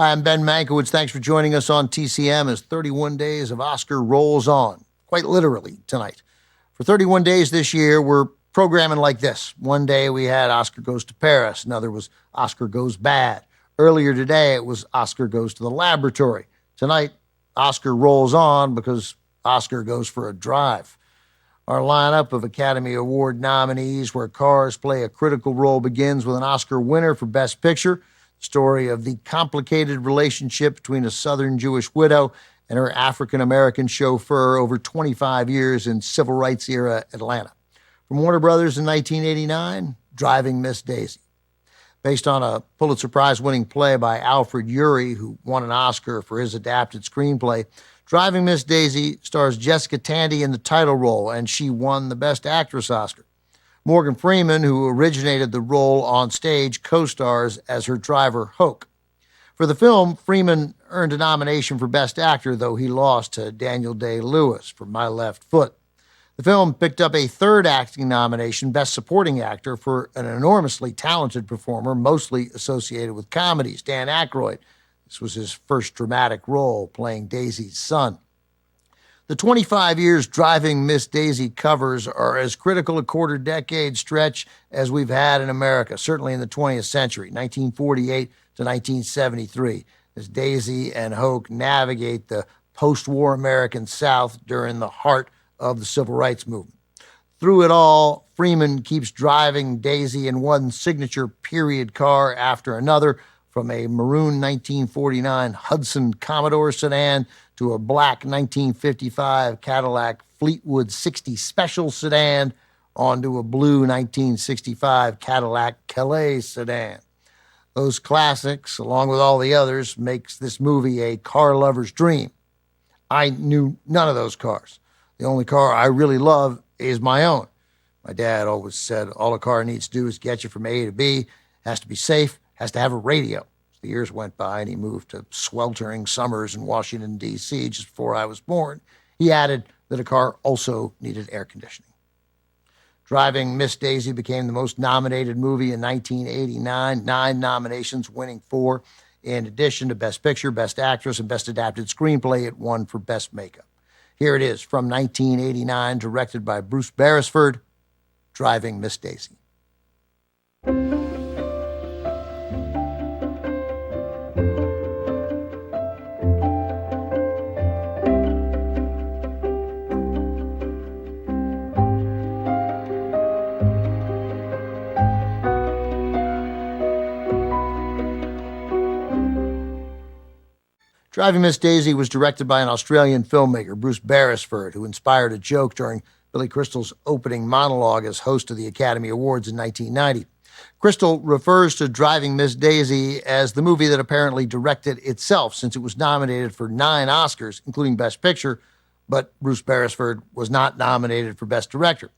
Hi, I'm Ben Mankiewicz. Thanks for joining us on TCM as 31 Days of Oscar rolls on, quite literally tonight. For 31 days this year, we're programming like this. One day we had Oscar Goes to Paris. Another was Oscar Goes Bad. Earlier today, it was Oscar Goes to the Laboratory. Tonight, Oscar rolls on because Oscar goes for a drive. Our lineup of Academy Award nominees, where cars play a critical role, begins with an Oscar winner for Best Picture, the story of the complicated relationship between a Southern Jewish widow and her African-American chauffeur over 25 years in civil rights era Atlanta. From Warner Brothers in 1989, Driving Miss Daisy. Based on a Pulitzer Prize-winning play by Alfred Urey, who won an Oscar for his adapted screenplay, Driving Miss Daisy stars Jessica Tandy in the title role, and she won the Best Actress Oscar. Morgan Freeman, who originated the role on stage, co-stars as her driver, Hoke. For the film, Freeman earned a nomination for Best Actor, though he lost to Daniel Day-Lewis for My Left Foot. The film picked up a third acting nomination, Best Supporting Actor, for an enormously talented performer, mostly associated with comedies, Dan Aykroyd. This was his first dramatic role, playing Daisy's son. The 25 years Driving Miss Daisy covers are as critical a quarter-decade stretch as we've had in America, certainly in the 20th century, 1948 to 1973, as Daisy and Hoke navigate the post-war American South during the heart of the civil rights movement. Through it all, Freeman keeps driving Daisy in one signature period car after another, from a maroon 1949 Hudson Commodore sedan to a black 1955 Cadillac Fleetwood 60 Special sedan onto a blue 1965 Cadillac Calais sedan. Those classics, along with all the others, makes this movie a car lover's dream. I knew none of those cars. The only car I really love is my own. My dad always said all a car needs to do is get you from A to B, has to be safe, has to have a radio. As the years went by and he moved to sweltering summers in Washington, D.C. just before I was born, he added that a car also needed air conditioning. Driving Miss Daisy became the most nominated movie in 1989, 9 nominations, winning 4. In addition to Best Picture, Best Actress, and Best Adapted Screenplay, it won for Best Makeup. Here it is from 1989, directed by Bruce Beresford, Driving Miss Daisy. Driving Miss Daisy was directed by an Australian filmmaker, Bruce Beresford, who inspired a joke during Billy Crystal's opening monologue as host of the Academy Awards in 1990. Crystal refers to Driving Miss Daisy as the movie that apparently directed itself, since it was nominated for 9 Oscars, including Best Picture, but Bruce Beresford was not nominated for Best Director.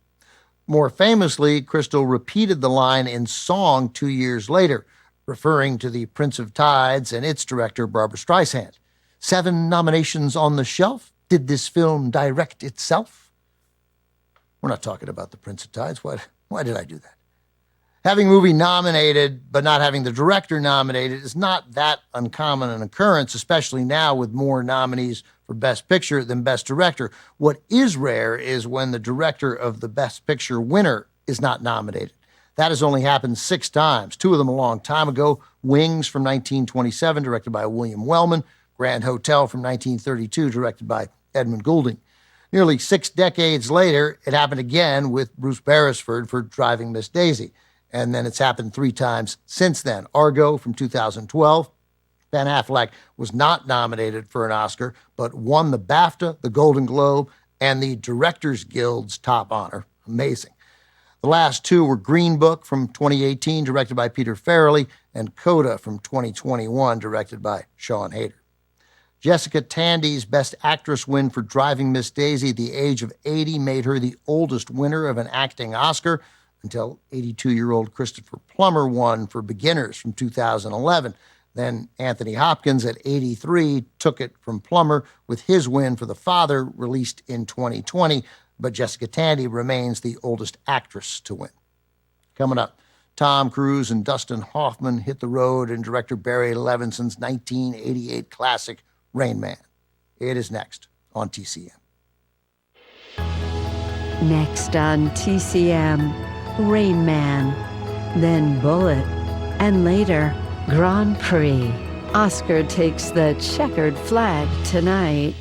More famously, Crystal repeated the line in song 2 years later, referring to the Prince of Tides and its director, Barbra Streisand. 7 nominations on the shelf? Did this film direct itself? We're not talking about the Prince of Tides. Why did I do that? Having a movie nominated but not having the director nominated is not that uncommon an occurrence, especially now with more nominees for Best Picture than Best Director. What is rare is when the director of the Best Picture winner is not nominated. That has only happened 6 times, 2 of them a long time ago. Wings from 1927, directed by William Wellman. Grand Hotel from 1932, directed by Edmund Goulding. Nearly 6 decades later, it happened again with Bruce Beresford for Driving Miss Daisy. And then it's happened 3 times since then. Argo from 2012. Ben Affleck was not nominated for an Oscar, but won the BAFTA, the Golden Globe, and the Directors Guild's top honor. Amazing. The last 2 were Green Book from 2018, directed by Peter Farrelly, and Coda from 2021, directed by Sean Hayter. Jessica Tandy's Best Actress win for Driving Miss Daisy at the age of 80 made her the oldest winner of an acting Oscar, until 82-year-old Christopher Plummer won for Beginners from 2011. Then Anthony Hopkins at 83 took it from Plummer with his win for The Father, released in 2020, but Jessica Tandy remains the oldest actress to win. Coming up, Tom Cruise and Dustin Hoffman hit the road in director Barry Levinson's 1988 classic, Rain Man. It is next on TCM. Next on TCM, Rain Man, then Bullet, and later, Grand Prix. Oscar takes the checkered flag tonight.